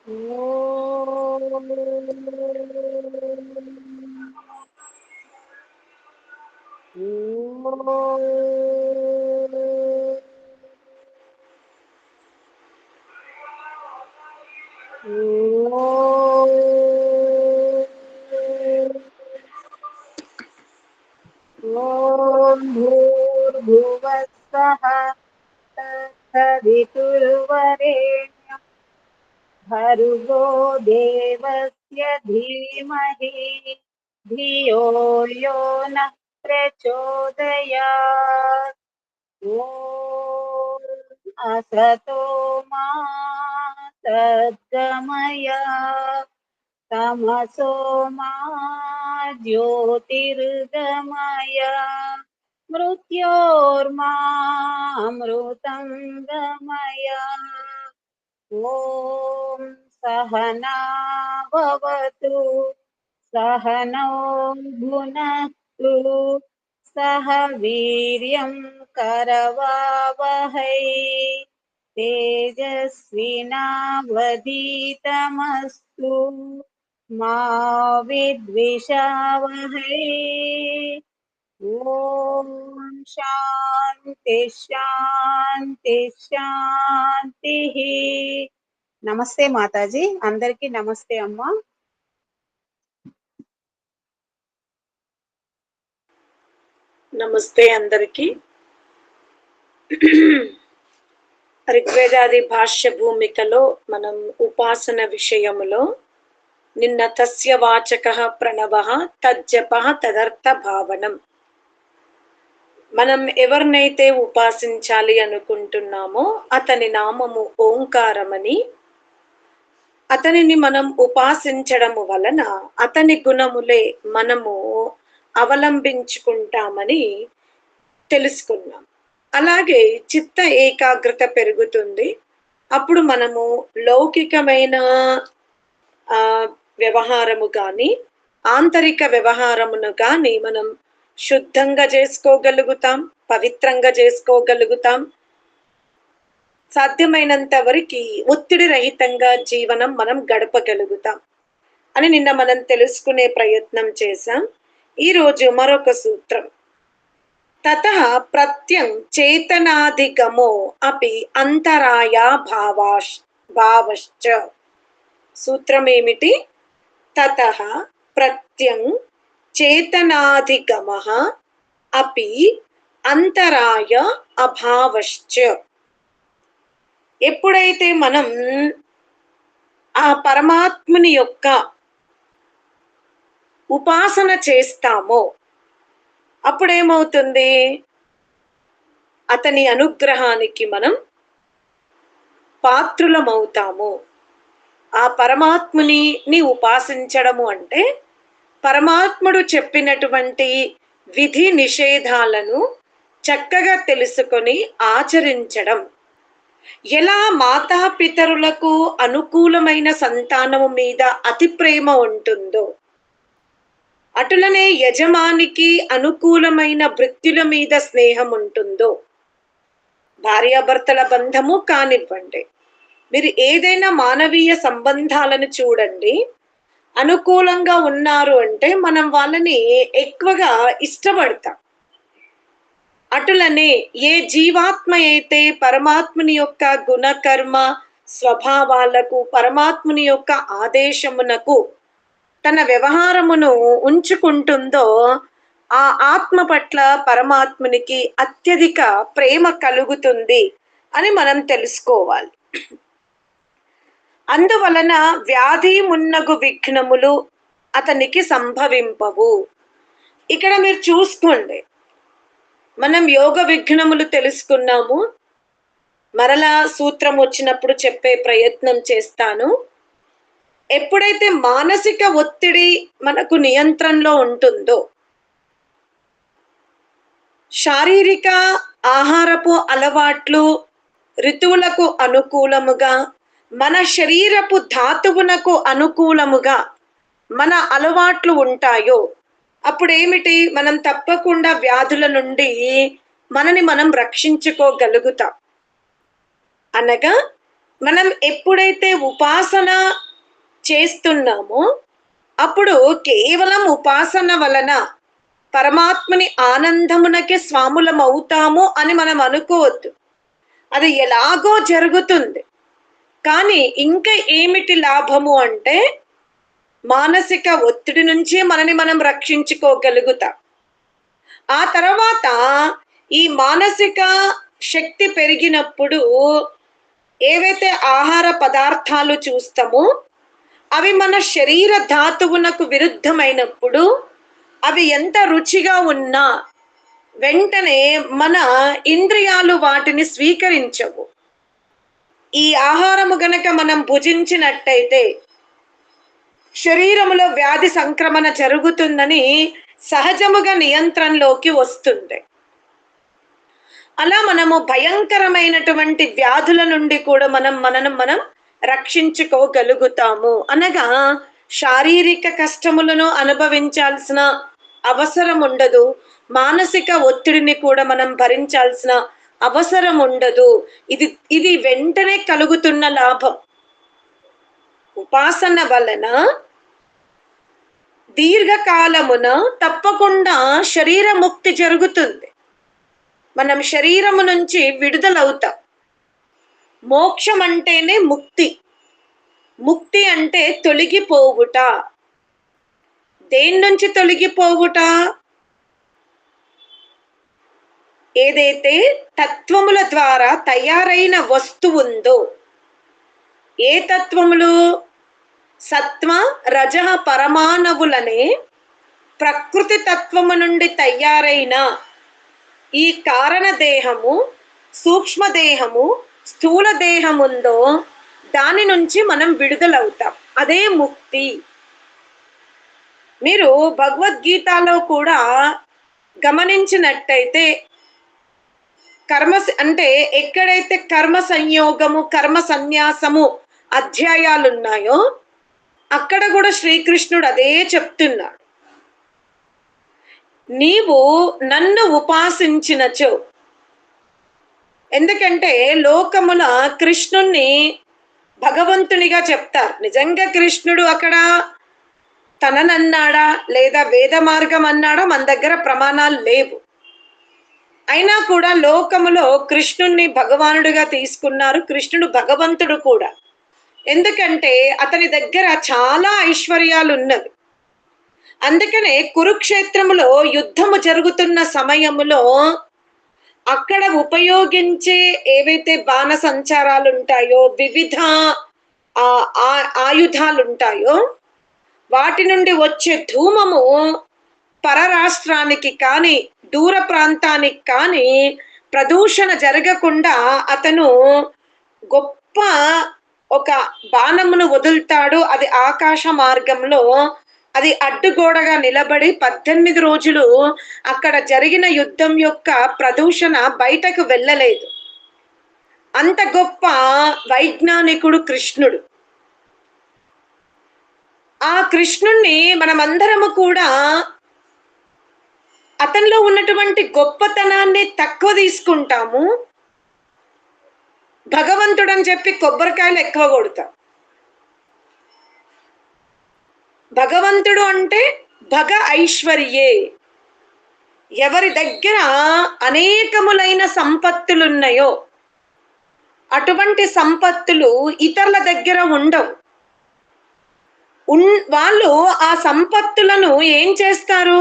ఓం భూర్భువస్సః తత్సవితుర్వరేण्यं భర్గో దేవస్య ధీమహి ధియో యో నః ప్రచోదయాత్. ఓం అసతో మా సద్గమయ తమసో మా జ్యోతిర్గమయ మృత్యోర్మామృతం గమయ. ఓం సహనా భవతు సహనౌ భునక్తు సహ వీర్యం కరవావహై తేజస్వినావధీతమస్తు మా విద్విషావహై. ఓం శాంతి శాంతి శాంతి. నమస్తే మాతాజీ, అందరికీ నమస్తే అమ్మా. నమస్తే అందరికి. ఋగ్వేదాది భాష్య భూమికలో మనం ఉపాసన విషయములో నిన్న తస్య వాచకః ప్రణవః తజ్జపః తదర్థ భావనం, మనం ఎవరినైతే ఉపాసించాలి అనుకుంటున్నామో అతని నామము ఓంకారమని, అతనిని మనం ఉపాసించడము వలన అతని గుణములే మనము అవలంబించుకుంటామని తెలుసుకున్నాం. అలాగే చిత్త ఏకాగ్రత పెరుగుతుంది. అప్పుడు మనము లౌకికమైన వ్యవహారము కానీ ఆంతరిక వ్యవహారమును కానీ మనం శుద్ధంగా చేసుకోగలుగుతాం, పవిత్రంగా చేసుకోగలుగుతాం. సాధ్యమైనంత వరకు ఒత్తిడి రహితంగా జీవనం మనం గడపగలుగుతాం అని నిన్న మనం తెలుసుకునే ప్రయత్నం చేశాం. ఈరోజు మరొక సూత్రం, తతః ప్రత్యం చేతనాధిగమో అపి అంతరాయా భావశ్చ. సూత్రం ఏమిటి? తతః ప్రత్యం చేతనాధిగమః అపి అంతరాయ అభావశ్చ. ఎప్పుడైతే మనం ఆ పరమాత్ముని యొక్క ఉపాసన చేస్తామో అప్పుడేమవుతుంది? అతని అనుగ్రహానికి మనం పాత్రులమవుతాము. ఆ పరమాత్ముని ఉపాసించడము అంటే పరమాత్ముడు చెప్పినటువంటి విధి నిషేధాలను చక్కగా తెలుసుకొని ఆచరించడం. ఎలా మాతాపితరులకు అనుకూలమైన సంతానము మీద అతి ప్రేమ ఉంటుందో, అటులనే యజమానికి అనుకూలమైన భృత్యుల మీద స్నేహం ఉంటుందో, భార్యాభర్తల బంధము కానివ్వండి, మీరు ఏదైనా మానవీయ సంబంధాలను చూడండి, అనుకూలంగా ఉన్నారు అంటే మనం వాళ్ళని ఎక్కువగా ఇష్టపడతాం. అటులనే ఏ జీవాత్మ అయితే పరమాత్ముని యొక్క గుణకర్మ స్వభావాలకు, పరమాత్ముని యొక్క ఆదేశమునకు తన వ్యవహారమును ఉంచుకుంటుందో ఆ ఆత్మ పట్ల పరమాత్మునికి అత్యధిక ప్రేమ కలుగుతుంది అని మనం తెలుసుకోవాలి. అందువలన వ్యాధి మున్నగు విఘ్నములు అతనికి సంభవింపవు. ఇక్కడ మీరు చూసుకోండి, మనం యోగ విఘ్నములు తెలుసుకున్నాము. మరలా సూత్రం వచ్చినప్పుడు చెప్పే ప్రయత్నం చేస్తాను. ఎప్పుడైతే మానసిక ఒత్తిడి మనకు నియంత్రణలో ఉంటుందో, శారీరక ఆహారపు అలవాట్లు ఋతువులకు అనుకూలముగా, మన శరీరపు ధాతువునకు అనుకూలముగా మన అలవాట్లు ఉంటాయో అప్పుడేమిటి, మనం తప్పకుండా వ్యాధుల నుండి మనని మనం రక్షించుకోగలుగుతాం. అనగా మనం ఎప్పుడైతే ఉపాసన చేస్తున్నామో అప్పుడు కేవలం ఉపాసన వలన పరమాత్మని ఆనందమునకే స్వాములం అవుతాము అని మనం అనుకోవద్దు. అది ఎలాగో జరుగుతుంది. కానీ ఇంకా ఏమిటి లాభము అంటే మానసిక ఒత్తిడి నుంచి మనని మనం రక్షించుకోగలుగుతాం. ఆ తర్వాత ఈ మానసిక శక్తి పెరిగినప్పుడు ఏవైతే ఆహార పదార్థాలు చూస్తామో అవి మన శరీర ధాతువునకు విరుద్ధమైనప్పుడు అవి ఎంత రుచిగా ఉన్నా వెంటనే మన ఇంద్రియాలు వాటిని స్వీకరించవు. ఈ ఆహారము గనక మనం భుజించినట్టయితే శరీరములో వ్యాధి సంక్రమణ జరుగుతుందని సహజముగా నియంత్రణలోకి వస్తుంది. అలా మనము భయంకరమైనటువంటి వ్యాధుల నుండి కూడా మనం రక్షించుకోగలుగుతాము. అనగా శారీరక కష్టములను అనుభవించాల్సిన అవసరం ఉండదు, మానసిక ఒత్తిడిని కూడా మనం భరించాల్సిన అవసరం ఉండదు. ఇది వెంటనే కలుగుతున్న లాభం. ఉపాసన వలన దీర్ఘకాలమున తప్పకుండా శరీర ముక్తి జరుగుతుంది. మనం శరీరము నుంచి విడుదలవుతాం. మోక్షం అంటేనే ముక్తి. ముక్తి అంటే తొలగిపోవుట. దేని నుంచి తొలగిపోవుట? ఏదైతే తత్వముల ద్వారా తయారైన వస్తువు ఉందో, ఏ తత్వములు? సత్వ రజ పరమాణువులనే ప్రకృతి తత్వము నుండి తయారైన ఈ కారణ దేహము, సూక్ష్మదేహము, స్థూల దేహం ఉందో దాని నుంచి మనం విడుదలవుతాం. అదే ముక్తి. మీరు భగవద్గీతలో కూడా గమనించినట్టయితే అంటే ఎక్కడైతే కర్మ సంయోగము, కర్మ సన్యాసము అధ్యాయాలు ఉన్నాయో అక్కడ కూడా శ్రీకృష్ణుడు అదే చెప్తున్నాడు. నీవు నన్ను ఉపాసించినచో, ఎందుకంటే లోకముల కృష్ణుణ్ణి భగవంతునిగా చెప్తారు. నిజంగా కృష్ణుడు అక్కడ తననన్నాడా లేదా వేద మార్గం అన్నాడా మన దగ్గర ప్రమాణాలు లేవు. అయినా కూడా లోకములో కృష్ణుణ్ణి భగవానుడిగా తీసుకున్నారు. కృష్ణుడు భగవంతుడు కూడా. ఎందుకంటే అతని దగ్గర చాలా ఐశ్వర్యాలు ఉన్నవి. అందుకనే కురుక్షేత్రములో యుద్ధము జరుగుతున్న సమయములో అక్కడ ఉపయోగించే ఏవైతే బాణ సంచారాలు ఉంటాయో, వివిధ ఆయుధాలు ఉంటాయో వాటి నుండి వచ్చే ధూమము పరరాష్ట్రానికి కానీ దూర ప్రాంతానికి కానీ ప్రదూషణ జరగకుండా అతను గొప్ప ఒక బాణమును వదులుతాడు. అది ఆకాశ మార్గంలో అది అడ్డుగోడగా నిలబడి 18 రోజులు అక్కడ జరిగిన యుద్ధం యొక్క ప్రదూషణ బయటకు వెళ్ళలేదు. అంత గొప్ప వైజ్ఞానికుడు కృష్ణుడు. ఆ కృష్ణుణ్ణి మనమందరము కూడా అతనిలో ఉన్నటువంటి గొప్పతనాన్ని తక్కువ తీసుకుంటాము. భగవంతుడు అని చెప్పి కొబ్బరికాయలు ఎక్కువ కొడతాం. భగవంతుడు అంటే భగ ఐశ్వర్యే. ఎవరి దగ్గర అనేకములైన సంపత్తులున్నాయో అటువంటి సంపత్తులు ఇతరుల దగ్గర ఉండవు. వాళ్ళు ఆ సంపత్తులను ఏం చేస్తారు?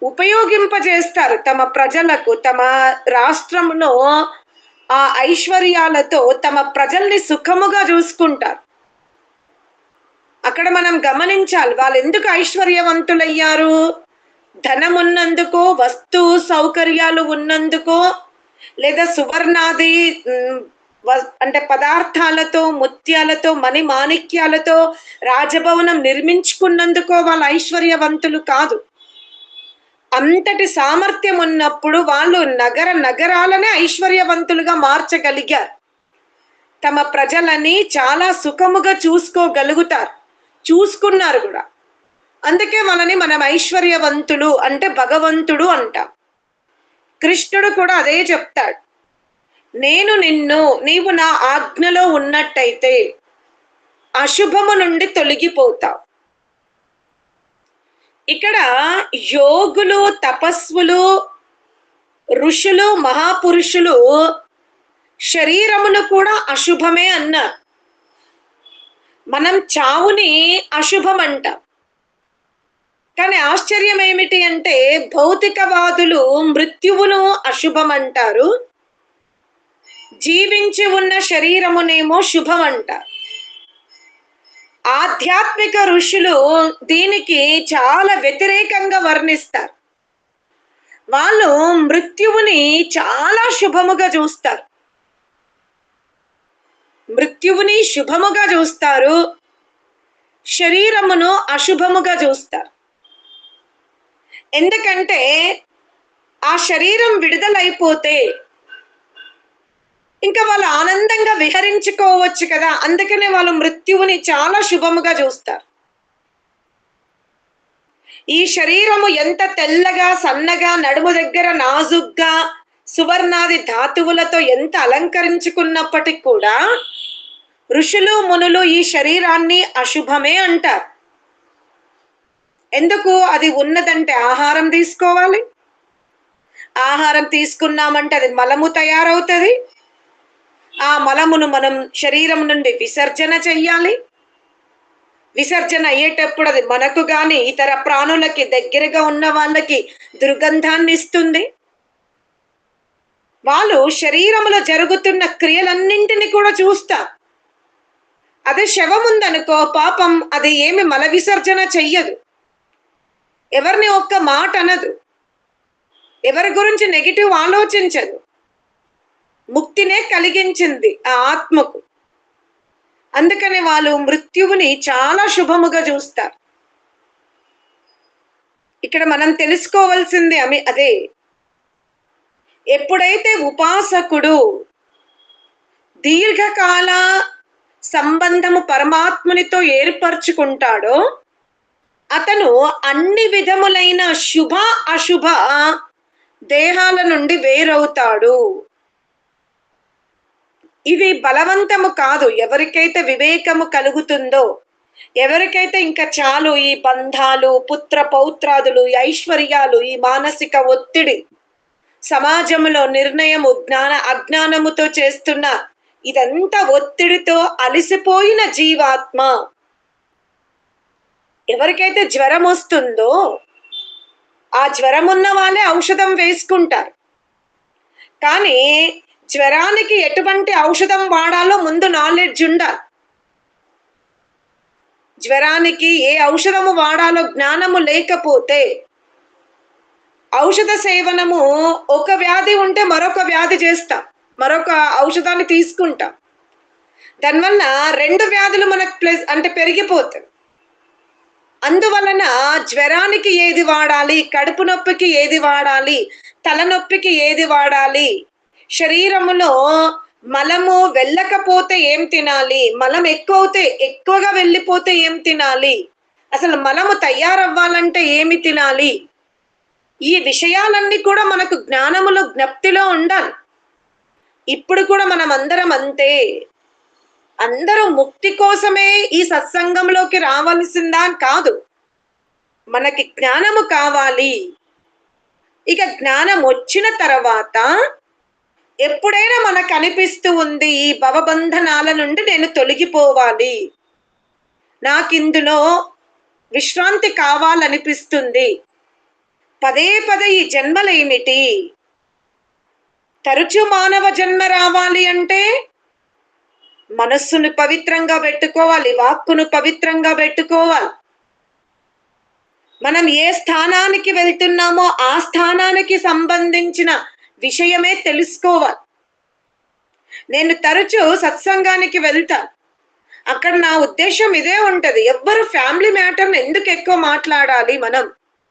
ఉపయోగింపజేస్తారు తమ ప్రజలకు. తమ రాష్ట్రంలో ఆ ఐశ్వర్యాలతో తమ ప్రజల్ని సుఖముగా చూసుకుంటారు. అక్కడ మనం గమనించాలి, వాళ్ళు ఎందుకు ఐశ్వర్యవంతులయ్యారు? ధనం ఉన్నందుకో, వస్తు సౌకర్యాలు ఉన్నందుకో, లేదా సువర్ణాది అంటే పదార్థాలతో, ముత్యాలతో, మణి మాణిక్యాలతో రాజభవనం నిర్మించుకున్నందుకో వాళ్ళు ఐశ్వర్యవంతులు కాదు. అంతటి సామర్థ్యం ఉన్నప్పుడు వాళ్ళు నగరాలనే ఐశ్వర్యవంతులుగా మార్చగలిగారు. తమ ప్రజలని చాలా సుఖముగా చూసుకోగలుగుతారు, చూసుకున్నారు కూడా. అందుకే వాళ్ళని మనం ఐశ్వర్యవంతులు అంటే భగవంతుడు అంటాం. కృష్ణుడు కూడా అదే చెప్తాడు. నేను నిన్ను నీవు నా ఆజ్ఞలో ఉన్నట్టయితే అశుభము నుండి తొలగిపోతావు. ఇక్కడ యోగులు, తపస్సులు, ఋషులు, మహాపురుషులు శరీరమును కూడా అశుభమే అన్నారు. మనం చావుని అశుభం అంటాం. కానీ ఆశ్చర్యం ఏమిటి అంటే భౌతికవాదులు మృత్యువును అశుభం అంటారు, జీవించి ఉన్న శరీరమునేమో శుభం అంటారు. ఆధ్యాత్మిక ఋషులు దీనికి చాలా వ్యతిరేకంగా వర్ణిస్తారు. వాళ్ళు మృత్యువుని చాలా శుభముగా చూస్తారు, మృత్యువుని శుభముగా చూస్తారు, శరీరమును అశుభముగా చూస్తారు. ఎందుకంటే ఆ శరీరం విడుదలైపోతే ఇంకా వాళ్ళు ఆనందంగా విహరించుకోవచ్చు కదా, అందుకనే వాళ్ళు మృత్యువుని చాలా శుభముగా చూస్తారు. ఈ శరీరము ఎంత తెల్లగా, సన్నగా, నడుము దగ్గర నాజుగ్గా సువర్ణాది ధాతువులతో ఎంత అలంకరించుకున్నప్పటికి కూడా ఋషులు, మునులు ఈ శరీరాన్ని అశుభమే అంటారు. ఎందుకు? అది ఉన్నదంటే ఆహారం తీసుకోవాలి, ఆహారం తీసుకున్నామంటే అది మలము తయారవుతుంది, ఆ మలమును మనం శరీరం నుండి విసర్జన చెయ్యాలి. విసర్జన అయ్యేటప్పుడు అది మనకు గాని ఇతర ప్రాణులకి, దగ్గరగా ఉన్న వాళ్ళకి దుర్గంధాన్ని ఇస్తుంది. వాళ్ళు శరీరములో జరుగుతున్న క్రియలన్నింటినీ కూడా చూస్తారు. అదే శవం ఉందనుకో, పాపం అది ఏమి మల విసర్జన చెయ్యదు, ఎవరిని ఒక్క మాట అనదు, ఎవరి గురించి నెగిటివ్ ఆలోచించదు, ముక్తినే కలిగించింది ఆ ఆత్మకు. అందుకని వాళ్ళు మృత్యువుని చాలా శుభముగా చూస్తారు. ఇక్కడ మనం తెలుసుకోవాల్సింది అదే, ఎప్పుడైతే ఉపాసకుడు దీర్ఘకాల సంబంధము పరమాత్మునితో ఏర్పరచుకుంటాడో అతను అన్ని విధములైన శుభ అశుభ దేహాల నుండి వేరవుతాడు. ఇది బలవంతము కాదు. ఎవరికైతే వివేకము కలుగుతుందో, ఎవరికైతే ఇంకా చాలు ఈ బంధాలు, పుత్ర పౌత్రాదులు, ఈ ఐశ్వర్యాలు, ఈ మానసిక ఒత్తిడి, సమాజంలో నిర్ణయము, అజ్ఞానముతో చేస్తున్న ఇదంతా ఒత్తిడితో అలసిపోయిన జీవాత్మ, ఎవరికైతే జ్వరం వస్తుందో ఆ జ్వరం ఉన్న వాళ్ళే ఔషధం వేసుకుంటారు. కానీ జ్వరానికి ఎటువంటి ఔషధం వాడాలో ముందు నాలెడ్జ్ ఉండాలి. జ్వరానికి ఏ ఔషధము వాడాలో జ్ఞానము లేకపోతే ఔషధ సేవనము, ఒక వ్యాధి ఉంటే మరొక వ్యాధి చేస్తాం, మరొక ఔషధాన్ని తీసుకుంటాం. దానివల్ల రెండు వ్యాధులు మనకు పెరిగిపోతాయి. అందువలన జ్వరానికి ఏది వాడాలి, కడుపు నొప్పికి ఏది వాడాలి, తలనొప్పికి ఏది వాడాలి, శరీరములో మలము వెళ్ళకపోతే ఏం తినాలి, మలం ఎక్కువగా వెళ్ళిపోతే ఏం తినాలి, అసలు మలము తయారవ్వాలంటే ఏమి తినాలి, ఈ విషయాలన్నీ కూడా మనకు జ్ఞానములో జ్ఞప్తిలో ఉండాలి. ఇప్పుడు కూడా మనం అందరం అంతే. అందరూ ముక్తి కోసమే ఈ సత్సంగంలోకి రావాల్సిందా కాదు, మనకి జ్ఞానము కావాలి. ఇక జ్ఞానం వచ్చిన తర్వాత ఎప్పుడైనా మనకు అనిపిస్తూ ఉంది, ఈ భవబంధనాల నుండి నేను తొలగిపోవాలి, నాకిందులో విశ్రాంతి కావాలనిపిస్తుంది, పదే పదే ఈ జన్మలేమిటి, తరచు మానవ జన్మ రావాలి అంటే మనస్సును పవిత్రంగా పెట్టుకోవాలి, వాక్కును పవిత్రంగా పెట్టుకోవాలి. మనం ఏ స్థానానికి వెళ్తున్నామో ఆ స్థానానికి సంబంధించిన విషయమే తెలుసుకోవాలి. నేను తరచూ సత్సంగానికి వెళ్తాను, అక్కడ నా ఉద్దేశం ఇదే ఉంటది. ఎవ్వరు ఫ్యామిలీ మ్యాటర్ని ఎందుకు ఎక్కువ మాట్లాడాలి,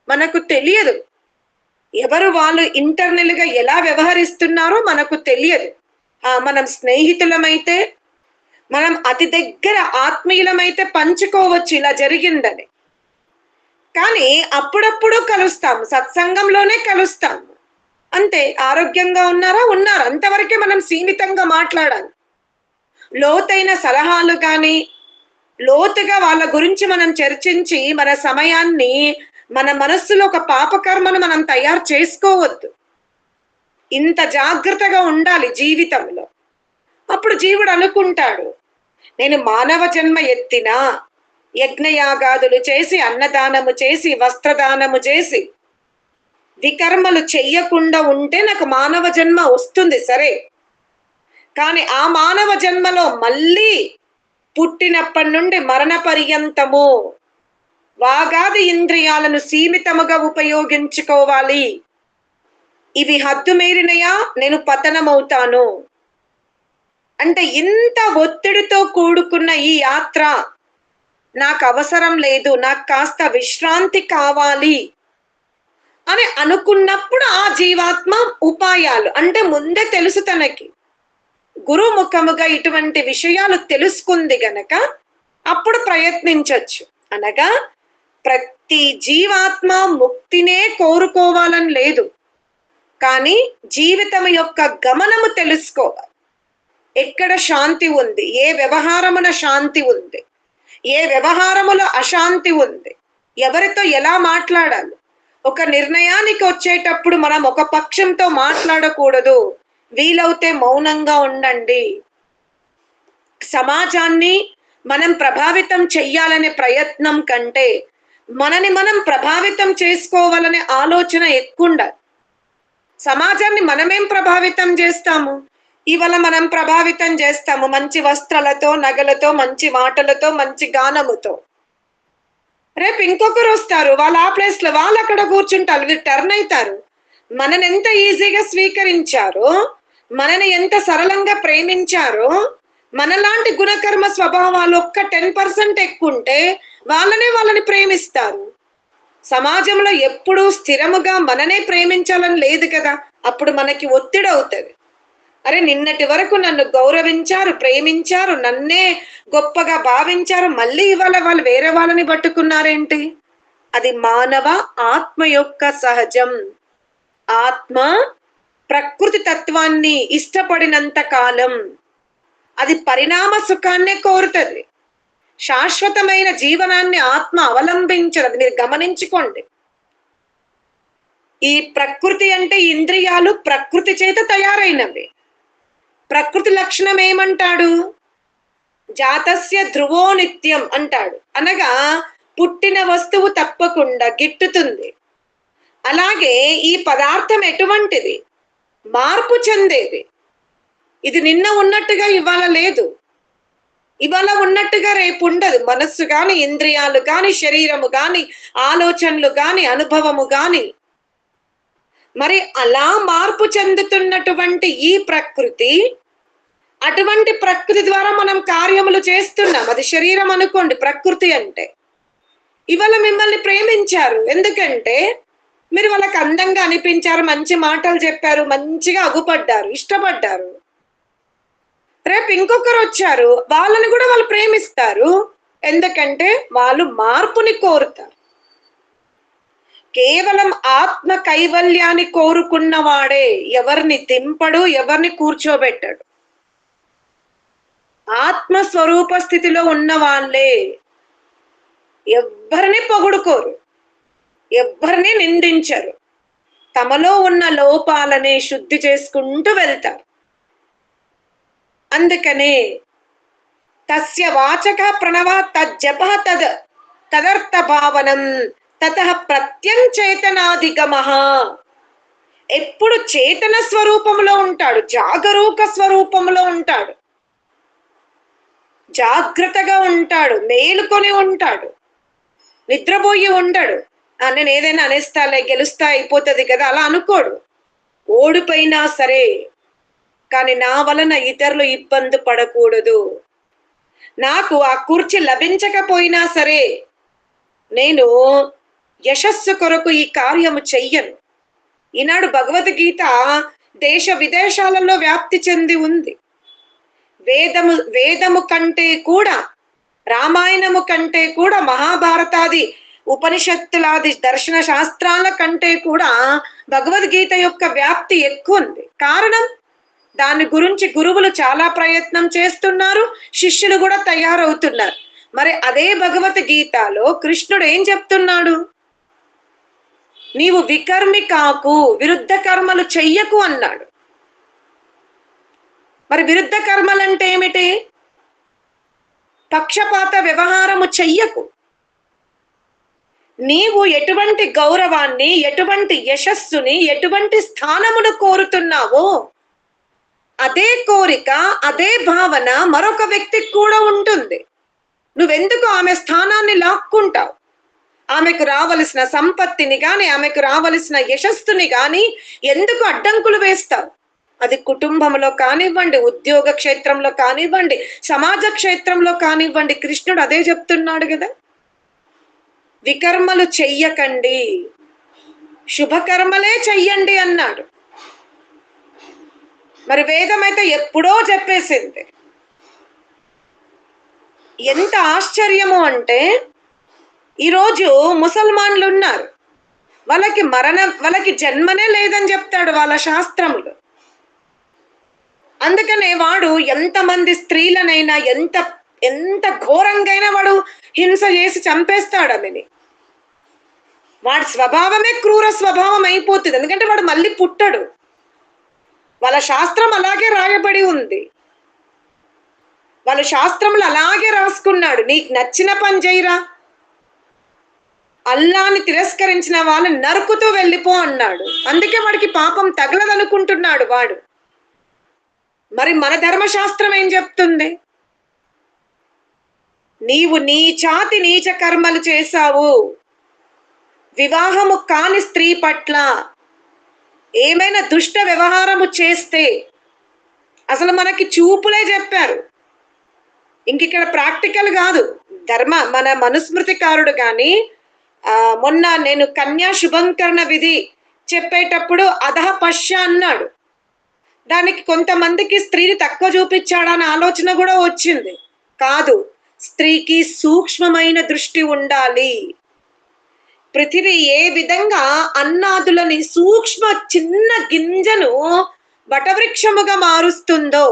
మనకు తెలియదు. ఎవరు వాళ్ళు ఇంటర్నల్ గా ఎలా వ్యవహరిస్తున్నారో మనకు తెలియదు. మనం స్నేహితులమైతే, మనం అతి దగ్గర ఆత్మీయులమైతే పంచుకోవచ్చు ఇలా జరిగిందని. కానీ అప్పుడప్పుడు కలుస్తాము, సత్సంగంలోనే కలుస్తాము. అంతే. ఆరోగ్యంగా ఉన్నారా? ఉన్నారు. అంతవరకే మనం సీమితంగా మాట్లాడాలి. లోతైన సలహాలు కానీ, లోతుగా వాళ్ళ గురించి మనం చర్చించి, మన సమయాన్ని, మన మనస్సులో ఒక పాపకర్మను మనం తయారు చేసుకోవద్దు. ఇంత జాగ్రత్తగా ఉండాలి జీవితంలో. అప్పుడు జీవుడు అనుకుంటాడు, నేను మానవ జన్మ ఎత్తినా, యజ్ఞయాగాదులు చేసి, అన్నదానము చేసి, వస్త్రదానము చేసి, వికర్మలు చెయ్యకుండా ఉంటే నాకు మానవ జన్మ వస్తుంది సరే. కానీ ఆ మానవ జన్మలో మళ్ళీ పుట్టినప్పటి నుండి మరణ పర్యంతము వాగాది ఇంద్రియాలను సీమితముగా ఉపయోగించుకోవాలి. ఇవి హద్దు మీరినయా నేను పతనమవుతాను. అంటే ఇంత ఒత్తిడితో కూడుకున్న ఈ యాత్ర నాకు అవసరం లేదు, నాకు కాస్త విశ్రాంతి కావాలి అని అనుకున్నప్పుడు ఆ జీవాత్మ ఉపాయాలు, అంటే ముందే తెలుసు తనకి గురుముఖముగా ఇటువంటి విషయాలు తెలుసుకుంది గనక అప్పుడు ప్రయత్నించొచ్చు. అనగా ప్రతి జీవాత్మ ముక్తినే కోరుకోవాలని లేదు, కానీ జీవితం యొక్క గమనము తెలుసుకోవాలి. ఎక్కడ శాంతి ఉంది, ఏ వ్యవహారమున శాంతి ఉంది, ఏ వ్యవహారములో అశాంతి ఉంది, ఎవరితో ఎలా మాట్లాడాలి. ఒక నిర్ణయానికి వచ్చేటప్పుడు మనం ఒక పక్షంతో మాట్లాడకూడదు. వీలవుతే మౌనంగా ఉండండి. సమాజాన్ని మనం ప్రభావితం చెయ్యాలనే ప్రయత్నం కంటే మనని మనం ప్రభావితం చేసుకోవాలనే ఆలోచన ఎక్కువ ఉండాలి. సమాజాన్ని మనమేం ప్రభావితం చేస్తాము? ఇవాళ మనం ప్రభావితం చేస్తాము మంచి వస్త్రాలతో, నగలతో, మంచి మాటలతో, మంచి గానముతో. రేపు ఇంకొకరు వస్తారు, వాళ్ళు ఆ ప్లేస్ లో వాళ్ళు అక్కడ కూర్చుంటారు, వీరు టర్న్ అవుతారు. మనని ఎంత ఈజీగా స్వీకరించారో, మనని ఎంత సరళంగా ప్రేమించారో, మనలాంటి గుణకర్మ స్వభావాలు ఒక్క 10% ఎక్కువ ఉంటే వాళ్ళని ప్రేమిస్తారు. సమాజంలో ఎప్పుడూ స్థిరముగా మననే ప్రేమించాలని లేదు కదా. అప్పుడు మనకి ఒత్తిడి అవుతుంది. అరే నిన్నటి వరకు నన్ను గౌరవించారు, ప్రేమించారు, నన్నే గొప్పగా భావించారు, మళ్ళీ ఇవాళ వాళ్ళు వేరే వాళ్ళని పట్టుకున్నారేంటి? అది మానవ ఆత్మ యొక్క సహజం. ఆత్మ ప్రకృతి తత్వాన్ని ఇష్టపడినంత కాలం అది పరిణామ సుఖాన్నే కోరుతుంది. శాశ్వతమైన జీవనాన్ని ఆత్మ అవలంబించదు. మీరు గమనించుకోండి. ఈ ప్రకృతి అంటే ఇంద్రియాలు ప్రకృతి చేత తయారైనవి. ప్రకృతి లక్షణం ఏమంటాడు? జాతస్య ధ్రువో నిత్యం అంటాడు. అనగా పుట్టిన వస్తువు తప్పకుండా గిట్టుతుంది. అలాగే ఈ పదార్థం ఎటువంటిది? మార్పు చెందేది. ఇది నిన్న ఉన్నట్టుగా ఇవాళ లేదు, ఇవాళ ఉన్నట్టుగా రేపు ఉండదు. మనస్సు గాని, ఇంద్రియాలు గాని, శరీరము గాని, ఆలోచనలు గాని, అనుభవము గాని. మరి అలా మార్పు చెందుతున్నటువంటి ఈ ప్రకృతి, అటువంటి ప్రకృతి ద్వారా మనం కార్యములు చేస్తున్నాం. అది శరీరం అనుకోండి ప్రకృతి అంటే. ఇవాళ మిమ్మల్ని ప్రేమించారు ఎందుకంటే మీరు వాళ్ళకి అందంగా అనిపించారు, మంచి మాటలు చెప్పారు, మంచిగా అగుపడ్డారు, ఇష్టపడ్డారు. రేపు ఇంకొకరు వచ్చారు, వాళ్ళని కూడా వాళ్ళు ప్రేమిస్తారు ఎందుకంటే వాళ్ళు మార్పుని కోరుతారు. కేవలం ఆత్మ కైవల్యాన్ని కోరుకున్నవాడే ఎవరిని దింపడు, ఎవరిని కూర్చోబెట్టడు. ఆత్మ స్వరూప స్థితిలో ఉన్న వాళ్ళే ఎవ్వరిని పొగుడుకోరు, ఎవ్వరిని నిందించరు. తమలో ఉన్న లోపాలనే శుద్ధి చేసుకుంటూ వెళ్తారు. అందుకనే తస్య వాచక ప్రణవ తజ్జప తదర్థ భావనం తతః ప్రత్యంచేతనాధిగమః. ఎప్పుడు చేతన స్వరూపంలో ఉంటాడు, జాగరూక స్వరూపంలో ఉంటాడు, జాగ్రత్తగా ఉంటాడు, మేలుకొని ఉంటాడు, నిద్రపోయి ఉండడు. నేను ఏదైనా అనేస్తాలే, గెలుస్తా, అయిపోతుంది కదా అలా అనుకోడు. ఓడిపోయినా సరే కానీ నా వలన ఇతరులు ఇబ్బంది పడకూడదు, నాకు ఆ కుర్చీ లభించకపోయినా సరే నేను యశస్సు కొరకు ఈ కార్యము చెయ్యను. ఈనాడు భగవద్గీత దేశ విదేశాలలో వ్యాప్తి చెంది ఉంది. వేదము కంటే కూడా, రామాయణము కంటే కూడా, మహాభారతాది ఉపనిషత్తులాది దర్శన శాస్త్రాల కంటే కూడా భగవద్గీత యొక్క వ్యాప్తి ఎక్కువ ఉంది. కారణం, దాని గురించి గురువులు చాలా ప్రయత్నం చేస్తున్నారు, శిష్యులు కూడా తయారవుతున్నారు. మరి అదే భగవద్గీతలో కృష్ణుడు ఏం చెప్తున్నాడు? నీవు వికర్మి కాకు, విరుద్ధ కర్మలు చెయ్యకు అన్నాడు. మరి విరుద్ధ కర్మలు అంటే ఏమిటి? పక్షపాత వ్యవహారము చెయ్యకు. నీవు ఎటువంటి గౌరవాన్ని, ఎటువంటి యశస్సుని, ఎటువంటి స్థానమును కోరుతున్నావో అదే కోరిక, అదే భావన మరొక వ్యక్తికి కూడా ఉంటుంది. నువ్వెందుకు ఆమె స్థానాన్ని లాక్కుంటావు? ఆమెకు రావలసిన సంపత్తిని గాని, ఆమెకు రావలసిన యశస్సుని గాని ఎందుకు అడ్డంకులు వేస్తావు? అది కుటుంబంలో కానివ్వండి, ఉద్యోగ క్షేత్రంలో కానివ్వండి, సమాజ క్షేత్రంలో కానివ్వండి. కృష్ణుడు అదే చెప్తున్నాడు కదా, వికర్మలు చెయ్యకండి, శుభకర్మలే చెయ్యండి అన్నాడు. మరి వేదం అయితే ఎప్పుడో చెప్పేసింది. ఎంత ఆశ్చర్యము అంటే, ఈరోజు ముసల్మాన్లు ఉన్నారు, వాళ్ళకి జన్మనే లేదని చెప్తాడు వాళ్ళ శాస్త్రములు. అందుకనే వాడు ఎంతమంది స్త్రీలనైనా ఎంత ఘోరంగా వాడు హింస చేసి చంపేస్తాడు ఆమెని. వాడి స్వభావమే క్రూర స్వభావం అయిపోతుంది. ఎందుకంటే వాడు మళ్ళీ పుట్టడు. వాళ్ళ శాస్త్రం అలాగే రాయబడి ఉంది. వాళ్ళ శాస్త్రములు అలాగే రాసుకున్నాడు, నీకు నచ్చిన పని చేయరా, అల్లాని తిరస్కరించిన వాళ్ళని నరుకుతూ వెళ్ళిపో అన్నాడు. అందుకే వాడికి పాపం తగలదనుకుంటున్నాడు వాడు. మరి మన ధర్మశాస్త్రం ఏం చెప్తుంది? నీవు నీచాతి నీచ కర్మలు చేశావు, వివాహము కాని స్త్రీ పట్ల ఏమైనా దుష్ట వ్యవహారము చేస్తే, అసలు మనకి చూపులే చెప్పారు, ఇంకిక్కడ ప్రాక్టికల్ కాదు. మన మనుస్మృతికారుడు కానీ మొన్న నేను కన్యా శుభంకరణ విధి చెప్పేటప్పుడు అధః పశ్య అన్నాడు. దానికి కొంతమందికి స్త్రీని తక్కువ చూపించాడని ఆలోచన కూడా వచ్చింది. కాదు, స్త్రీకి సూక్ష్మమైన దృష్టి ఉండాలి. పృథివీ ఏ విధంగా అన్నాదులని సూక్ష్మ చిన్న గింజను వటవృక్షముగా మారుస్తుందో,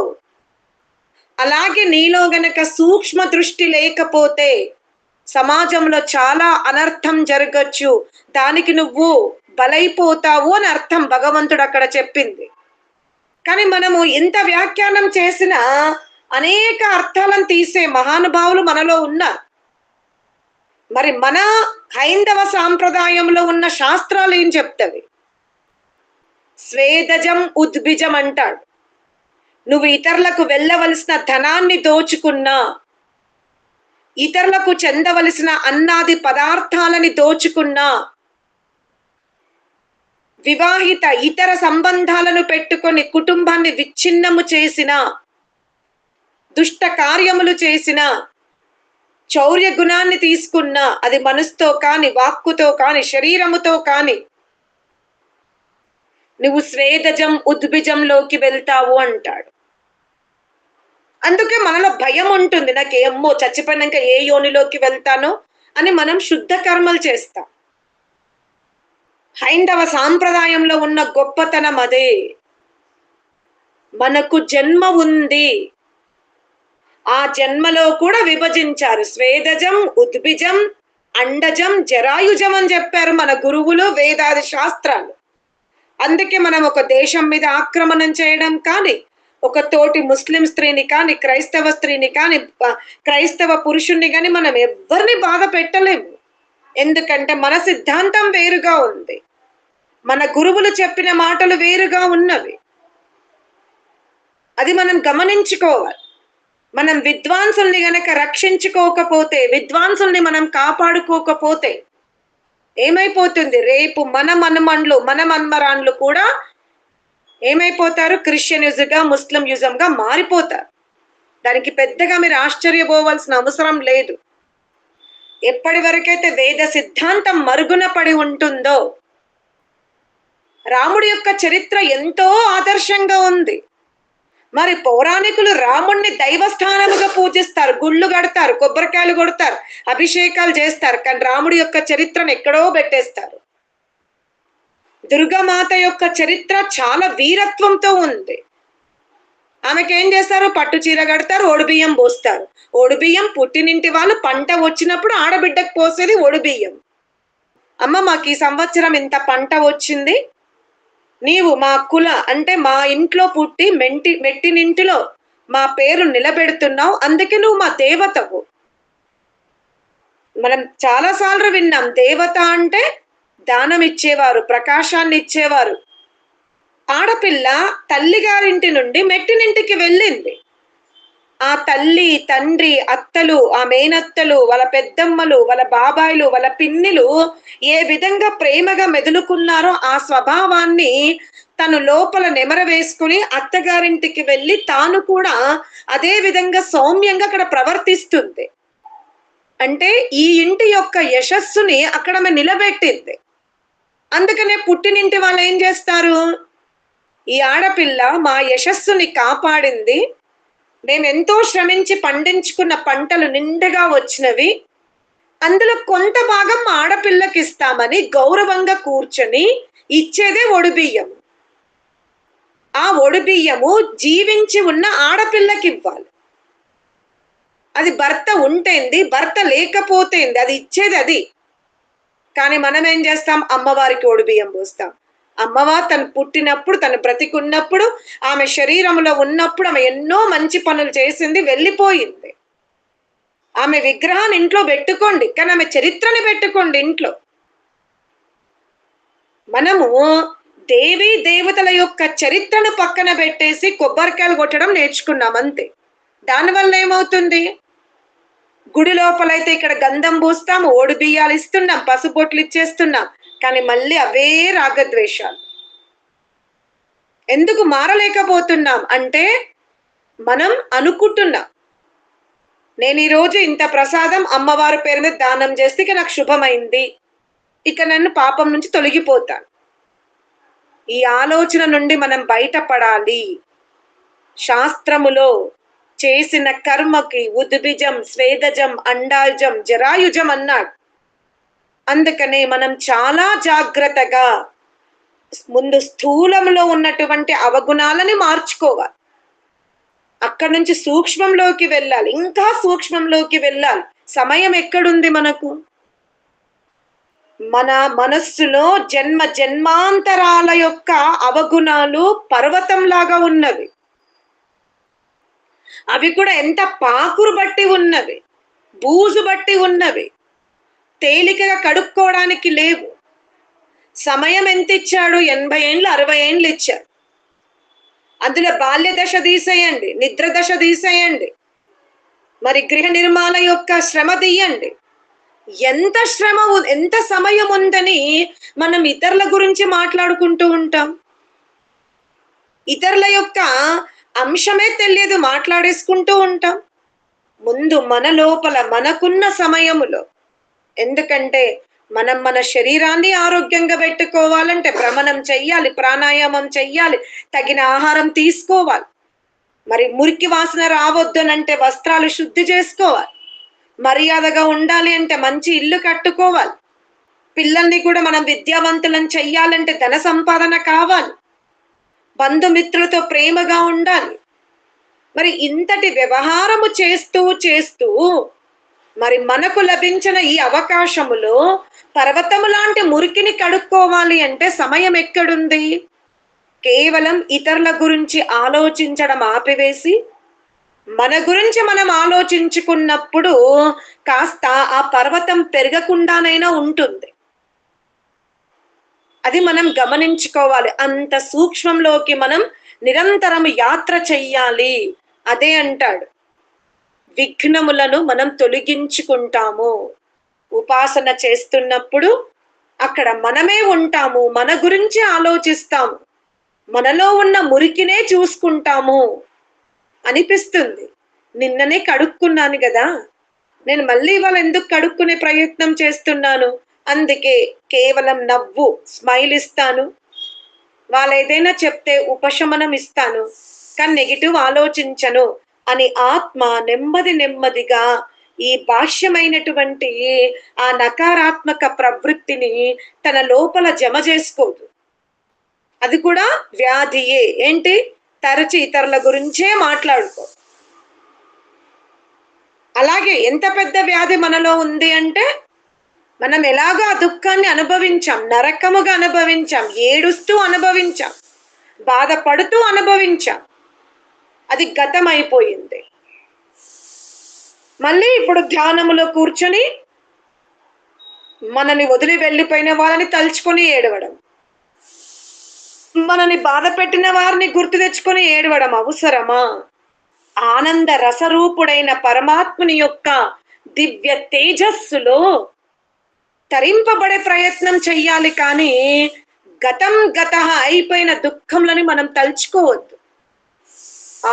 అలాగే నీలో గనక సూక్ష్మ దృష్టి లేకపోతే సమాజంలో చాలా అనర్థం జరగచ్చు, దానికి నువ్వు బలైపోతావు అని అర్థం భగవంతుడు అక్కడ చెప్పింది. కానీ మనము ఎంత వ్యాఖ్యానం చేసినా అనేక అర్థాలను తీసే మహానుభావులు మనలో ఉన్నారు. మరి మన హైందవ సాంప్రదాయంలో ఉన్న శాస్త్రాలు ఏం చెప్తవి? స్వేదజం ఉద్భిజం అంటాడు. నువ్వు ఇతరులకు వెళ్ళవలసిన ధనాన్ని దోచుకున్నా, ఇతరులకు చెందవలసిన అన్నాది పదార్థాలని దోచుకున్నా, వివాహిత ఇతర సంబంధాలను పెట్టుకొని కుటుంబాన్ని విచ్ఛిన్నము చేసిన, దుష్ట కార్యములు చేసిన, చౌర్య గుణాన్ని తీసుకున్నా, అది మనసుతో కాని, వాక్కుతో కాని, శరీరముతో కాని, నువ్వు స్వేదజం ఉద్భిజంలోకి వెళ్తావు అంటాడు. అందుకే మనలో భయం ఉంటుంది, నాకేమో చచ్చిపోయినాక ఏ యోనిలోకి వెళ్తానో అని మనం శుద్ధ కర్మలు చేస్తాం. హైందవ సాంప్రదాయంలో ఉన్న గొప్పతనం అదే. మనకు జన్మ ఉంది, ఆ జన్మలో కూడా విభజించారు. స్వేదజం, ఉద్భిజం, అండజం, జరాయుజం అని చెప్పారు మన గురువులు, వేదాది శాస్త్రాలు. అందుకే మనం ఒక దేశం మీద ఆక్రమణం చేయడం కానీ, ఒక తోటి ముస్లిం స్త్రీని కానీ, క్రైస్తవ స్త్రీని కానీ, క్రైస్తవ పురుషుణ్ణి కానీ మనం ఎవరిని బాధ పెట్టలేము. ఎందుకంటే మన సిద్ధాంతం వేరుగా ఉంది, మన గురువులు చెప్పిన మాటలు వేరుగా ఉన్నవి. అది మనం గమనించుకోవాలి. మనం విద్వాంసుల్ని గనక రక్షించుకోకపోతే, విద్వాంసుల్ని మనం కాపాడుకోకపోతే ఏమైపోతుంది? రేపు మన మన్మరాన్లు కూడా ఏమైపోతారు? క్రిస్టియనిజంగా, ముస్లిం యుజంగా మారిపోతారు. దానికి పెద్దగా మీరు ఆశ్చర్యపోవాల్సిన అవసరం లేదు. ఎప్పటి వరకైతే వేద సిద్ధాంతం మరుగున పడి ఉంటుందో, రాముడి యొక్క చరిత్ర ఎంతో ఆదర్శంగా ఉంది. మరి పౌరాణికులు రాముణ్ణి దైవస్థానముగా పూజిస్తారు, గుళ్ళు కడతారు, కొబ్బరికాయలు కొడతారు, అభిషేకాలు చేస్తారు. కానీ రాముడి యొక్క చరిత్రను ఎక్కడో పెట్టేస్తారు. దుర్గామాత యొక్క చరిత్ర చాలా వీరత్వంతో ఉంది. ఆమెకి ఏం చేస్తారు? పట్టు చీర కడతారు, ఓడిబియ్యం పోస్తారు. ఓడిబియ్యం పుట్టినింటి వాళ్ళు పంట వచ్చినప్పుడు ఆడబిడ్డకు పోసేది ఓడిబియ్యం. అమ్మ మాకు ఈ సంవత్సరం ఇంత పంట వచ్చింది, నీవు మా కుల అంటే మా ఇంట్లో పుట్టి మెట్టినింటిలో మా పేరు నిలబెడుతున్నావు, అందుకే నువ్వు మా దేవతవు. మనం చాలాసార్లు విన్నాం, దేవత అంటే దానం ఇచ్చేవారు, ప్రకాశాన్ని ఇచ్చేవారు. ఆడపిల్ల తల్లిగారింటి నుండి మెట్టినింటికి వెళ్ళింది. ఆ తల్లి, తండ్రి, అత్తలు, ఆ మేనత్తలు, వాళ్ళ పెద్దమ్మలు, వాళ్ళ బాబాయిలు, వాళ్ళ పిన్నిలు ఏ విధంగా ప్రేమగా మెదులుకున్నారో ఆ స్వభావాన్ని తను లోపల నెమర వేసుకుని అత్తగారింటికి వెళ్ళి తాను కూడా అదే విధంగా సౌమ్యంగా అక్కడ ప్రవర్తిస్తుంది. అంటే ఈ ఇంటి యొక్క యశస్సుని అక్కడ ఆమె నిలబెట్టింది. అందుకనే పుట్టినింటి వాళ్ళు ఏం చేస్తారు? ఈ ఆడపిల్ల మా యశస్సుని కాపాడింది, మేమెంతో శ్రమించి పండించుకున్న పంటలు నిండుగా వచ్చినవి, అందులో కొంత భాగం మా ఆడపిల్లకి ఇస్తామని గౌరవంగా కూర్చొని ఇచ్చేదే ఒడిబియ్యం. ఆ ఒడిబియ్యము జీవించి ఉన్న ఆడపిల్లకి ఇవ్వాలి. అది భర్త ఉంటేంది, భర్త లేకపోతేంది, అది ఇచ్చేది అది. కానీ మనం ఏం చేస్తాం? అమ్మవారికి ఒడిబియ్యం పోస్తాం. అమ్మవారు తను పుట్టినప్పుడు, తను బ్రతికున్నప్పుడు, ఆమె శరీరంలో ఉన్నప్పుడు ఆమె ఎన్నో మంచి పనులు చేసింది, వెళ్ళిపోయింది. ఆమె విగ్రహాన్ని ఇంట్లో పెట్టుకోండి, కానీ ఆమె చరిత్రని పెట్టుకోండి ఇంట్లో. మనము దేవీ దేవతల యొక్క చరిత్రను పక్కన పెట్టేసి కొబ్బరికాయలు కొట్టడం నేర్చుకున్నాం అంతే. దానివల్ల ఏమవుతుంది? గుడి లోపలైతే ఇక్కడ గంధం పూస్తాం, ఓడి బియ్యాలు ఇస్తున్నాం, పసుపొట్లు ఇచ్చేస్తున్నాం, కానీ మళ్ళీ అవే రాగద్వేషాలు. ఎందుకు మారలేకపోతున్నాం అంటే మనం అనుకుంటున్నాం, నేను ఈరోజు ఇంత ప్రసాదం అమ్మవారి పేరు మీద దానం చేస్తే ఇక నాకు శుభమైంది, ఇక నన్ను పాపం నుంచి తొలగిపోతాను. ఈ ఆలోచన నుండి మనం బయటపడాలి. శాస్త్రములో చేసిన కర్మకి ఉద్భిజం, స్వేదజం, అండాజం, జరాయుజం అన్నాడు. అందుకనే మనం చాలా జాగ్రత్తగా ముందు స్థూలంలో ఉన్నటువంటి అవగుణాలని మార్చుకోవాలి. అక్కడి నుంచి సూక్ష్మంలోకి వెళ్ళాలి, ఇంకా సూక్ష్మంలోకి వెళ్ళాలి. సమయం ఎక్కడుంది మనకు? మన మనస్సులో జన్మ జన్మాంతరాల యొక్క అవగుణాలు పర్వతంలాగా ఉన్నవి. అవి కూడా ఎంత పాకురు బట్టి ఉన్నవి, బూజు బట్టి ఉన్నవి, తేలికగా కడుక్కోవడానికి లేవు. సమయం ఎంత ఇచ్చాడు? 80 ఏండ్లు 60 ఏండ్లు ఇచ్చాడు. అందులో బాల్య దశ తీసేయండి, నిద్ర దశ తీసేయండి, మరి గృహ నిర్మాణ యొక్క శ్రమ తీయండి. ఎంత శ్రమ, ఎంత సమయం ఉందని మనం ఇతరుల గురించి మాట్లాడుకుంటూ ఉంటాం. ఇతరుల యొక్క అంశమే తెలియదు, మాట్లాడేసుకుంటూ ఉంటాం. ముందు మన లోపల మనకున్న సమయములో, ఎందుకంటే మనం మన శరీరాన్ని ఆరోగ్యంగా పెట్టుకోవాలంటే భ్రమణం చెయ్యాలి, ప్రాణాయామం చెయ్యాలి, తగిన ఆహారం తీసుకోవాలి. మరి మురికి వాసన రావద్దనంటే వస్త్రాలు శుద్ధి చేసుకోవాలి. మర్యాదగా ఉండాలి అంటే మంచి ఇల్లు కట్టుకోవాలి. పిల్లల్ని కూడా మనం విద్యావంతులను చెయ్యాలంటే ధన సంపాదన కావాలి. బంధుమిత్రులతో ప్రేమగా ఉండాలి. మరి ఇంతటి వ్యవహారము చేస్తూ చేస్తూ మరి మనకు లభించిన ఈ అవకాశములో పర్వతము లాంటి మురికిని కడుక్కోవాలి అంటే సమయం ఎక్కడుంది? కేవలం ఇతరుల గురించి ఆలోచించడం ఆపివేసి మన గురించి మనం ఆలోచించుకున్నప్పుడు కాస్త ఆ పర్వతం పెరగకుండానైనా ఉంటుంది. అది మనం గమనించుకోవాలి. అంత సూక్ష్మంలోకి మనం నిరంతరం యాత్ర చెయ్యాలి. అదే అంటాడు, విఘ్నములను మనం తొలగించుకుంటాము. ఉపాసన చేస్తున్నప్పుడు అక్కడ మనమే ఉంటాము, మన గురించి ఆలోచిస్తాము, మనలో ఉన్న మురికినే చూసుకుంటాము అనిపిస్తుంది. నిన్ననే కడుక్కున్నాను కదా, నేను మళ్ళీ ఇవాళ ఎందుకు కడుక్కునే ప్రయత్నం చేస్తున్నాను? అందుకే కేవలం నవ్వు, స్మైల్ ఇస్తాను. వాళ్ళు ఏదైనా చెప్తే ఉపశమనం ఇస్తాను, కానీ నెగిటివ్ ఆలోచించను అని ఆత్మ నెమ్మది నెమ్మదిగా ఈ బాహ్యమైనటువంటి ఆ నకారాత్మక ప్రవృత్తిని తన లోపల జమ చేసుకోదు. అది కూడా వ్యాధియే. ఏంటి? తరచి ఇతరుల గురించే మాట్లాడుకో. అలాగే ఎంత పెద్ద వ్యాధి మనలో ఉంది అంటే, మనం ఎలాగో ఆ దుఃఖాన్ని అనుభవించాం, నరకముగా అనుభవించాం, ఏడుస్తూ అనుభవించాం, బాధపడుతూ అనుభవించాం. అది గతం అయిపోయింది. మళ్ళీ ఇప్పుడు ధ్యానములో కూర్చొని మనని వదిలి వెళ్ళిపోయిన వాళ్ళని తలుచుకొని ఏడవడం, మనని బాధ పెట్టిన వారిని గుర్తు తెచ్చుకొని ఏడవడం అవసరమా? ఆనంద రసరూపుడైన పరమాత్ముని యొక్క దివ్య తేజస్సులో తరింపబడే ప్రయత్నం చెయ్యాలి, కానీ గత అయిపోయిన దుఃఖంలని మనం తలుచుకోవద్దు.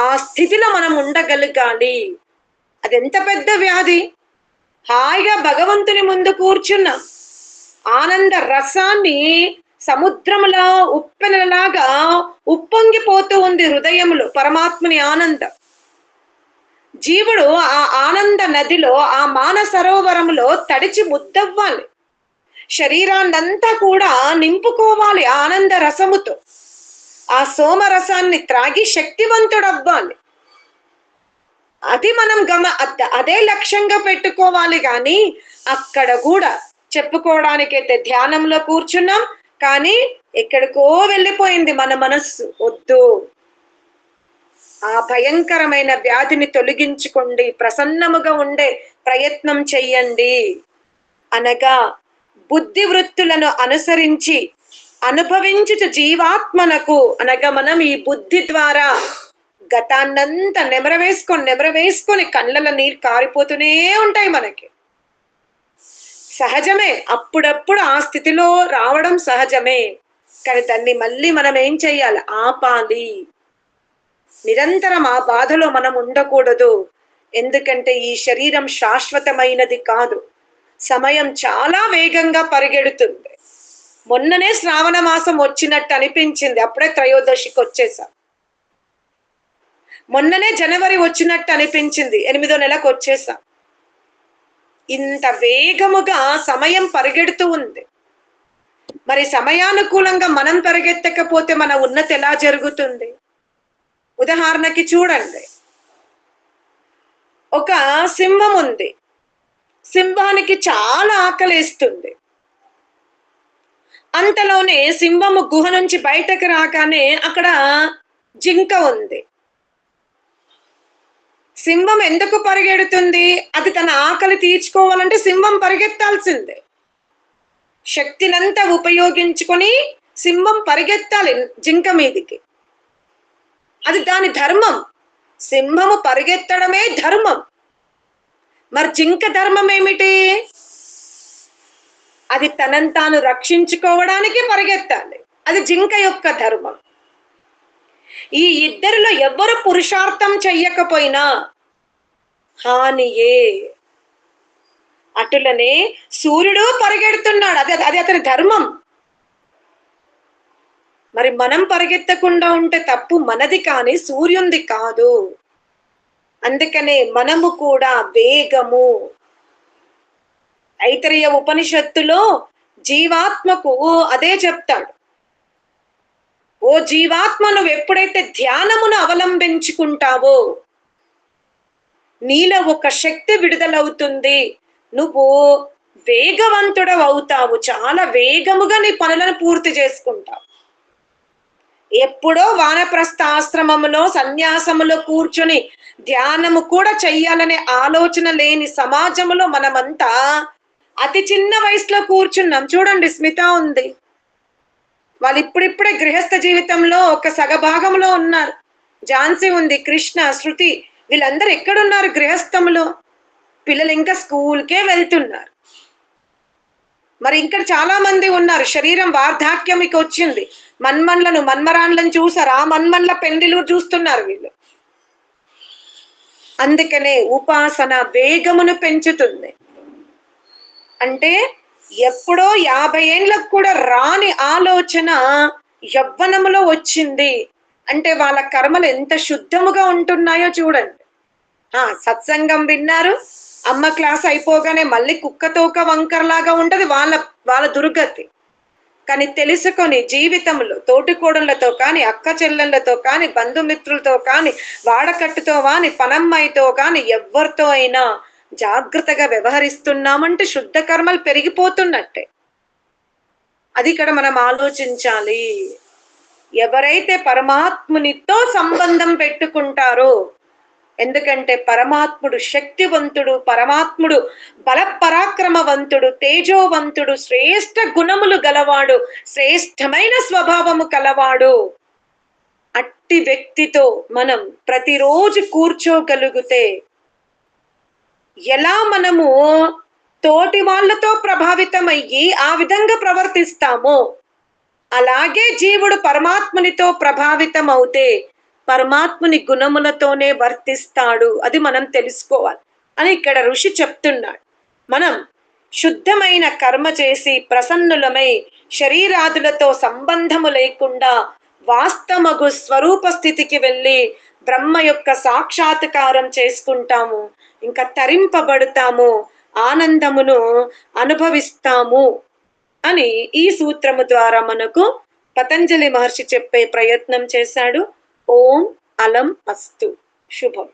ఆ స్థితిలో మనం ఉండగలగాలి. అది ఎంత పెద్ద వ్యాధి. హాయిగా భగవంతుని ముందు కూర్చున్నాం, ఆనంద రసాన్ని సముద్రంలో ఉప్పెనలాగా ఉప్పొంగిపోతూ ఉంది హృదయంలో పరమాత్ముని ఆనందం. జీవుడు ఆ ఆనంద నదిలో, ఆ మాన సరోవరంలో తడిచి ముద్దవ్వాలి, శరీరాన్నంతా కూడా నింపుకోవాలి ఆనంద రసముతో. ఆ సోమరసాన్ని త్రాగి శక్తివంతుడవ్వాలి. అది మనం అదే లక్ష్యంగా పెట్టుకోవాలి. కానీ అక్కడ కూడా చెప్పుకోవడానికైతే ధ్యానంలో కూర్చున్నాం, కానీ ఎక్కడికో వెళ్ళిపోయింది మన మనస్సు. వద్దు. ఆ భయంకరమైన వ్యాధిని తొలగించుకోండి, ప్రసన్నముగా ఉండే ప్రయత్నం చెయ్యండి. అనగా బుద్ధి వృత్తులను అనుసరించి అనుభవించుట జీవాత్మనకు, అనగా మనం ఈ బుద్ధి ద్వారా గతాన్నంతా నెమరవేసుకొని కళ్ళల నీరు కారిపోతూనే ఉంటాయి మనకి. సహజమే, అప్పుడప్పుడు ఆ స్థితిలో రావడం సహజమే. కానీ దాన్ని మళ్ళీ మనం ఏం చెయ్యాలి? ఆపాలి. నిరంతరం ఆ బాధలో మనం ఉండకూడదు. ఎందుకంటే ఈ శరీరం శాశ్వతమైనది కాదు. సమయం చాలా వేగంగా పరిగెడుతుంది. మొన్ననే శ్రావణ మాసం వచ్చినట్టు అనిపించింది, అప్పుడే త్రయోదశికి వచ్చేసాం. మొన్ననే జనవరి వచ్చినట్టు అనిపించింది, 8వ నెలకు వచ్చేసాం. ఇంత వేగముగా సమయం పరిగెడుతూ ఉంది. మరి సమయానుకూలంగా మనం పరిగెత్తకపోతే మన ఉన్నతి ఎలా జరుగుతుంది? ఉదాహరణకి చూడండి, ఒక సింహం ఉంది. సింహానికి చాలా ఆకలేస్తుంది. అంతలోనే సింహము గుహ నుంచి బయటకు రాగానే అక్కడ జింక ఉంది. సింహం ఎందుకు పరిగెడుతుంది? అది తన ఆకలి తీర్చుకోవాలంటే సింహం పరిగెత్తాల్సిందే. శక్తినంతా ఉపయోగించుకొని సింహం పరిగెత్తాలి జింక మీదికి. అది దాని ధర్మం. సింహము పరిగెత్తడమే ధర్మం. మరి జింక ధర్మం ఏమిటి? అది తనను తాను రక్షించుకోవడానికి పరిగెత్తాలి. అది జింక యొక్క ధర్మం. ఈ ఇద్దరిలో ఎవ్వరు పురుషార్థం చెయ్యకపోయినా హానియే. అటులనే సూర్యుడు పరిగెడుతున్నాడు, అది అతని ధర్మం. మరి మనం పరిగెత్తకుండా ఉంటే తప్పు మనది కానీ సూర్యుంది కాదు. అందుకనే మనము కూడా వేగము. ఐతరేయ ఉపనిషత్తులో జీవాత్మకు అదే చెప్తాడు. ఓ జీవాత్మ, నువ్వు ఎప్పుడైతే ధ్యానమును అవలంబించుకుంటావో నీలో ఒక శక్తి విడుదలవుతుంది. నువ్వు వేగవంతుడవు అవుతావు. చాలా వేగముగా నీ పనులను పూర్తి చేసుకుంటావు. ఎప్పుడో వానప్రస్థ ఆశ్రమములో సన్యాసములో కూర్చొని ధ్యానము కూడా చెయ్యాలనే ఆలోచన లేని సమాజంలో మనమంతా అతి చిన్న వయసులో కూర్చున్నాం. చూడండి, స్మిత ఉంది, వాళ్ళు ఇప్పుడిప్పుడే గృహస్థ జీవితంలో ఒక సగభాగంలో ఉన్నారు. ఝాన్సీ ఉంది, కృష్ణ, శృతి, వీళ్ళందరూ ఎక్కడున్నారు? గృహస్థములో. పిల్లలు ఇంకా స్కూల్కే వెళ్తున్నారు. మరి ఇంకా చాలా మంది ఉన్నారు, శరీరం వార్ధాక్యంకి వచ్చింది. మన్మరాన్లను చూసారు, ఆ మన్మన్ల పెండిలు చూస్తున్నారు వీళ్ళు. అందుకనే ఉపాసన వేగమును పెంచుతుంది. అంటే ఎప్పుడో 50 ఏండ్లకు కూడా రాని ఆలోచన యవ్వనములో వచ్చింది అంటే వాళ్ళ కర్మలు ఎంత శుద్ధముగా ఉంటున్నాయో చూడండి. సత్సంగం విన్నారు, అమ్మ క్లాస్ అయిపోగానే మళ్ళీ కుక్కతోక వంకరలాగా ఉంటది వాళ్ళ దుర్గతి. కానీ తెలుసుకొని జీవితంలో తోటికోడళ్లతో కానీ, అక్క చెల్లెళ్ళతో కానీ, బంధుమిత్రులతో కానీ, వాడకట్టుతో కానీ, పనమ్మాయితో కానీ, ఎవరితో అయినా జాగ్రత్తగా వ్యవహరిస్తున్నామంటే శుద్ధ కర్మలు పెరిగిపోతున్నట్టే. అది ఇక్కడ మనం ఆలోచించాలి. ఎవరైతే పరమాత్మునితో సంబంధం పెట్టుకుంటారో, ఎందుకంటే పరమాత్ముడు శక్తివంతుడు, పరమాత్ముడు బలపరాక్రమవంతుడు, తేజోవంతుడు, శ్రేష్ఠ గుణములు గలవాడు, శ్రేష్టమైన స్వభావము కలవాడు. అట్టి వ్యక్తితో మనం ప్రతిరోజు కూర్చోగలిగితే ఎలా మనము తోటి వాళ్ళతో ప్రభావితమయ్యి ఆ విధంగా ప్రవర్తిస్తామో, అలాగే జీవుడు పరమాత్మునితో ప్రభావితం అవుతే పరమాత్ముని గుణములతోనే వర్తిస్తాడు. అది మనం తెలుసుకోవాలి అని ఇక్కడ ఋషి చెప్తున్నాడు. మనం శుద్ధమైన కర్మ చేసి ప్రసన్నులమై శరీరాదులతో సంబంధము లేకుండా వాస్తవగు స్వరూప స్థితికి వెళ్ళి బ్రహ్మ యొక్క సాక్షాత్కారం చేసుకుంటాము, ఇంకా తరింపబడతాము, ఆనందమును అనుభవిస్తాము అని ఈ సూత్రము ద్వారా మనకు పతంజలి మహర్షి చెప్పే ప్రయత్నం చేశాడు. ఓం అలం అస్తు. శుభం.